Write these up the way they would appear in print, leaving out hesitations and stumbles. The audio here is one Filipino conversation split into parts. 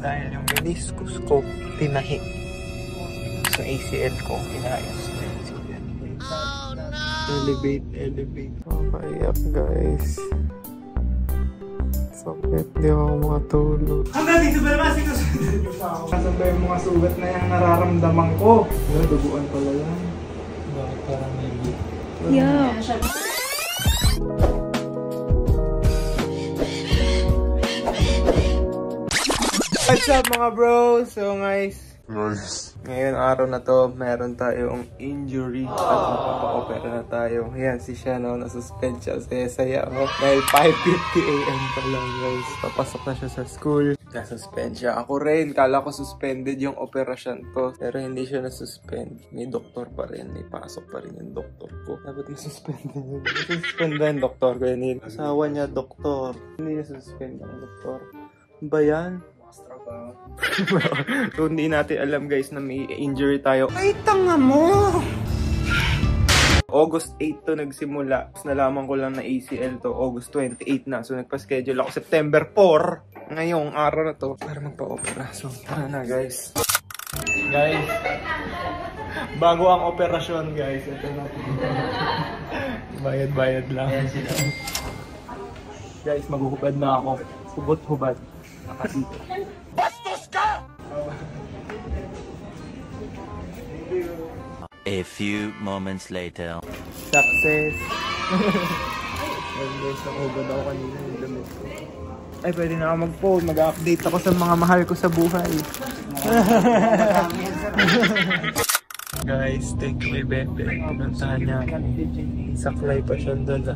dahil yung meniscus ko tinahi. So ACL ko inayos din. So yan guys. Elevate. Papaiyak guys. Sakit, di ako makatulog. Hanggang dito ba naman sinusunod niyo pa ako? Nasa ba yung mga sugat na yung nararamdaman ko? Duguan pala yan. Bakit parang nilip? Yeah. What's up mga bro? So guys, ngayon araw na to, meron tayong injury at magpapa-opera na tayo. Ayan si siya, no? Nasuspend siya. Saya-saya ako. Dahil 5:50 AM pa lang guys. Papasok na siya sa school. Nasuspend siya. Ako rin, kala ko suspended yung operasyon ko. Pero hindi siya nasuspend. May doktor pa rin. May pasok pa rin yung doktor ko. Dapat nasuspend yun. Nasuspend na yung doktor ko. Yun. Asawa niya, doktor. Hindi nasuspend ang doktor. Ba yan? So hindi natin alam guys na may injury tayo. Ay tanga mo! August 8 to nagsimula. Tapos nalaman ko lang na ACL to August 28 na. So nagpa-schedule ako September 4. Ngayong araw na to para magpa-opera. So tara na guys. Guys, bago ang operasyon guys. Ito na. Bayad lang. Guys, maghuhubad na ako. Hubot-hubad. Nakasito. Bastos ka! A few moments later. Success! Guys, nakahubad ako kanina yung damit ko. Ay, pwede na ako mag-phone. Mag-update ako sa mga mahal ko sa buhay. Guys, thank you kay Bebe. Pinuntahan niya. Saklay pa siya doon.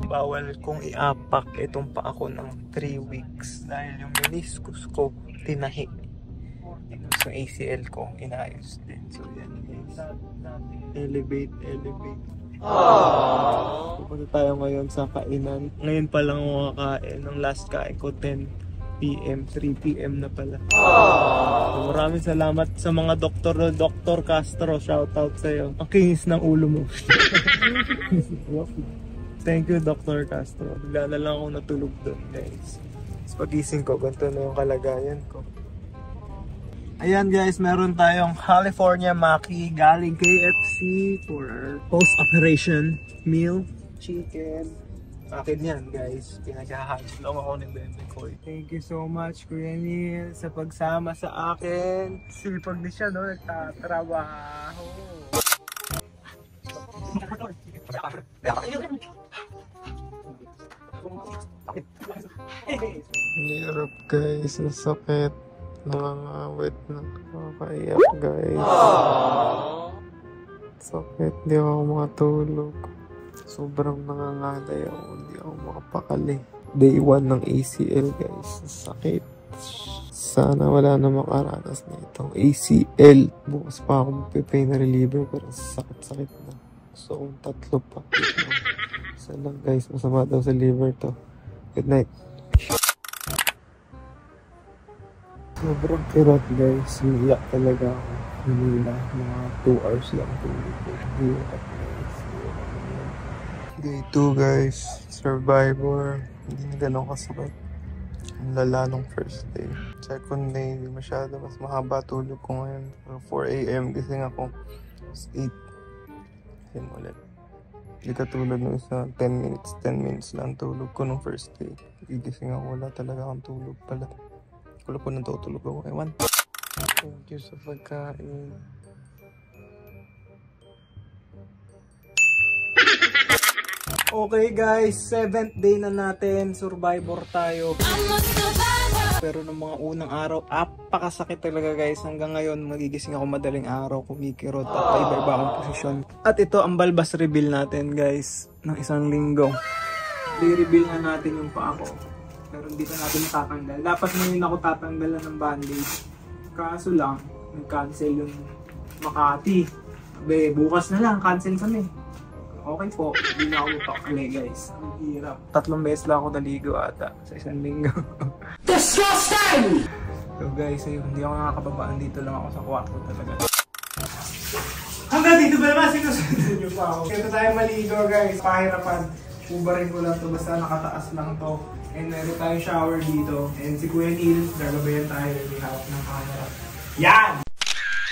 Bawal kong iapak itong pa ako ng 3 weeks dahil yung meniscus ko tinahi. So ACL ko inayos din. So yan guys. Elevate. Pupunta tayo ngayon sa kainan. Ngayon pa lang ako kakain. Ang last kain ko 10 PM, 3 PM na pala. So, maraming salamat sa mga doktor. Dr. Castro, shoutout sa'yo. Ang kinis ng ulo mo. Thank you, Dr. Castro. Bigla na lang ako natulog doon, guys. Tapos pagising ko, ganito na yung kalagayan ko. Ayan, guys, meron tayong California Maki galing KFC for our post-operation meal. Chicken. Akin yan, guys. Pinaghahanap lang ako ni Bebe Koy. Thank you so much, Kuya Neil, sa pagsama sa akin. Sipag din siya, no? Nagtatrabaho. Hirap guys, ang sakit. Nangangawit na. Nakakaiyak guys. Sakit, di ako makatulog. Sobrang nangangalay ako, hindi ako makapakali. Day 1 ng ACL guys, sakit. Sana wala na makaranas na itong ACL. Bukas pa ako magpe-pain reliever pero sakit-sakit na. So, 3 pa. Isa lang guys, masama daw sa liver to. Good night. Sobrang kirot guys. Umiyak talaga ako. Hinila. Mga 2 hours lang tulog ko. Day 2 guys. Survivor. Hindi na ganun kasakit. Ang lala nung first day. Second day, hindi masyado. Mas mahaba tulog ko ngayon. 4 AM gising ako. 8. Ulit. Hindi katulad ng isa, 10 minutes lang tulog ko nung first day. Gigising ako, wala talaga akong tulog pala. Wala po nang tutulog ako, ewan. Thank you sa pagkain. Okay guys, 7th day na natin, survivor tayo. Pero nung mga unang araw, apakasakit talaga guys. Hanggang ngayon, magigising ako madaling araw, kumikirot at iba-iba akong posisyon. At ito ang balbas reveal natin guys, ng 1 linggo. I-reveal na natin yung paa ko. Pero hindi na natin tatanggal. Dapat ngayon ako tatanggalan ng bandage. Kaso lang, nag-cancel yung Makati. Sabi, bukas na lang, cancel kami. Okay po, hindi na ako mapakali guys. Ang hirap. 3 beses lang ako naligo ata sa 1 linggo. Disgusting! So guys, ayun, hindi ako nakakababaan. Dito lang ako sa kwarto talaga. Hanggang dito ba naman sinusunod nyo pa ako? Kaya tayo maligo guys, pahirapan. Ubarin ko lang to, basta nakataas lang to. And meron tayong shower dito. And si Kuya Neil, gagabayan tayo. May hawak ng camera. Yan!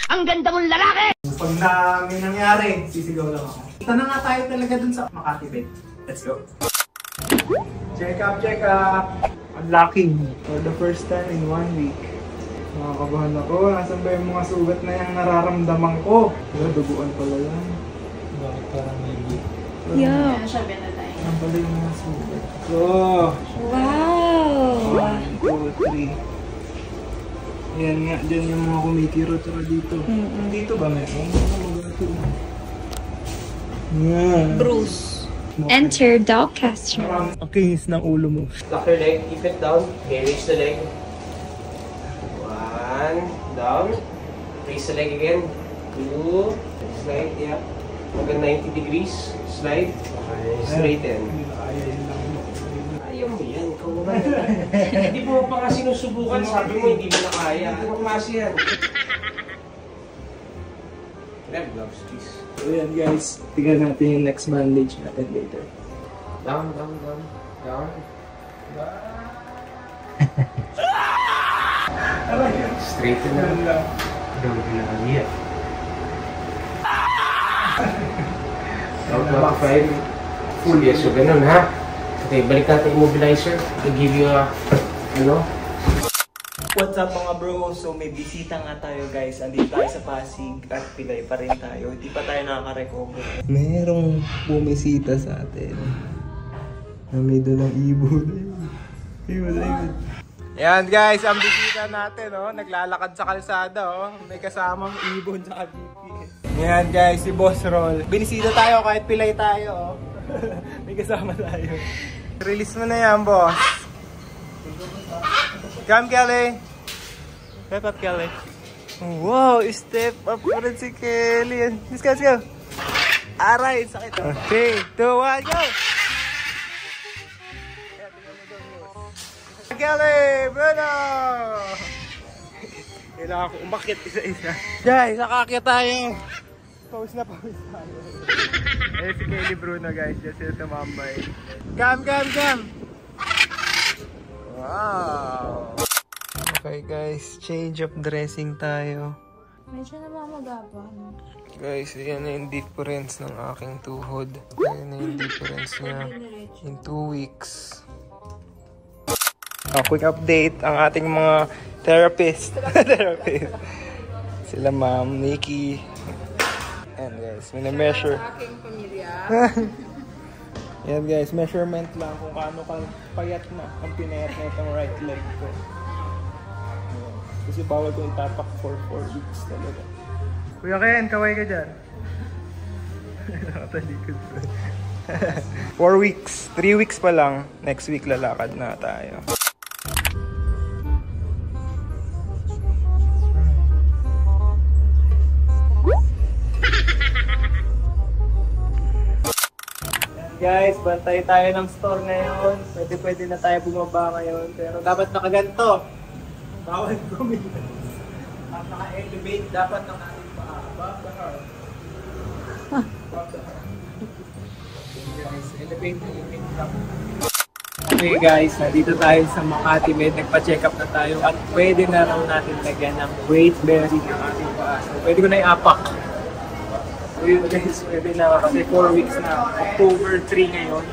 Ang ganda mong lalaki! Pag na may nangyari, sisigaw lang ako. Kita na nga tayo talaga dun sa Makati Bay. Let's go! Check up, check up! Unlocking for the first time in 1 week. Nakakabahan ako. Nasaan ba yung mga sugat na yung nararamdaman ko? Wala, duguan pala yan. Bakit parang may Yeah. Ang pala yung mga sugat. So, Wow! 1, 2, 3. Yan nga, dyan yung mga kumikirot dito. Dito ba meron? Yan. Bruce. Enter Dogcaster. Ang kinis ng ulo mo. Lock your leg, keep it down. Okay, raise the leg. 1, down. Raise the leg again. 2, slide, yeah. Hanggang 90 degrees. Slide. Okay, straighten. Ayaw mo yan, ikaw naman. Hindi mo pa nga sinusubukan, sabi mo hindi mo na kaya. Ano klase yan? Grab gloves, please. So yan guys, tignan natin yung next bandage natin later. Down, down, down. Down. Straighten na. Down na yan. Out to 5. Full, yes. So, ganun, ha? Okay, balik natin immobilizer to give you a, What's up mga bro? So may bisita nga tayo guys. Andito tayo sa Pasig at Pilay pa rin tayo. Hindi pa tayo nakaka-recover. Merong bumisita sa atin. Na may dalang ibon. Ibon. Yan guys, ang bisita natin naglalakad sa kalsada May kasamang ibon sa GPS. Yan guys, si Boss Roll. Binisita tayo kahit Pilay tayo May kasama tayo. Release mo na yan, boss. Come, Kelly. Step up, Kelly. Wow, step up pa rin si Kelly. Let's go, let's go. Aray, sakit. 3, 2, 1, go! Kelly, Bruno! Kailangan ko umakit isa-isa. Guys, nakakit tayo. Pause na tayo. Eh, si Kelly Bruno, guys. Just sila tumambay. Come! Wow! Okay guys, change of dressing tayo. Medyo namamagaba. Guys, yan na yung difference ng aking tuhod. Yan na yung difference niya in 2 weeks. Quick update ang ating mga therapist. Sila Ma'am Nikki. And guys, mini-measure. Aking pamilya. Yan guys, measurement lang kung paano ka payat na ang pinayat na itong right leg ko. Kasi bawal ko itapak for 4 weeks talaga. Kuya Ken, kaway ka dyan. Nakatalikod ko. 4 weeks. 3 weeks pa lang. Next week lalakad na tayo. Guys, bantay tayo ng store ngayon. Pwede na tayo bumaba ngayon. Pero dapat nakaganto. Bawal kumilos. At naka-elevate dapat ng ating paa. Guys, elevate lang. Okay guys, nandito tayo sa Makati Med. Nagpa-check up na tayo at pwede na raw natin lagyan ng weight bearing ng ating paa. So, pwede ko na i-apak. So yun guys, pwede na kasi 4 weeks na. October 3 ngayon.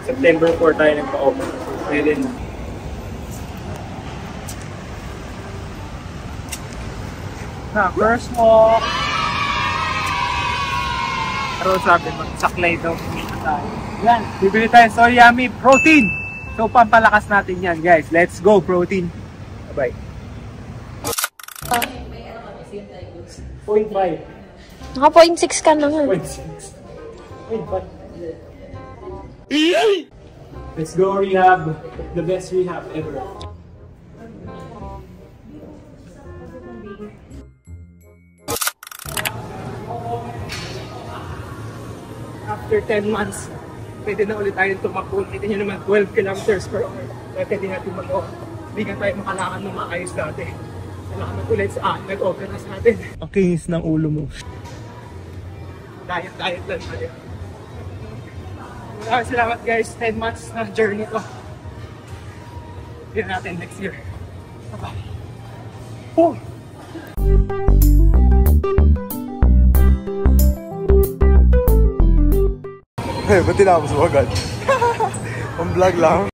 September 4 tayo nagpa-open. So pwede na. First walk. Pero sabi, magsaklay daw. Kumita tayo. Yan, bibili tayo So Yummy Protein. So pampalakas natin yan guys. Let's go protein. Bye-bye. 0.5. Naka 0.6 ka na nga. 0.6. 0.5. Let's go rehab. The best rehab ever. After 10 months, pwede na ulit tayo tumakbo. Kita nyo naman 12 kilometers per hour. Kaya pwede natin mag-o. Hindi ka tayo makalakad ng maayos dati. Salamat ulit sa nag-opera sa atin. Ang kinis ng ulo mo. Diet lang tayo. Salamat guys, 10 months na journey ko. Yun natin next year. Bye-bye. Oh! Hey, ba't tinapos mo agad? Pang vlog lang.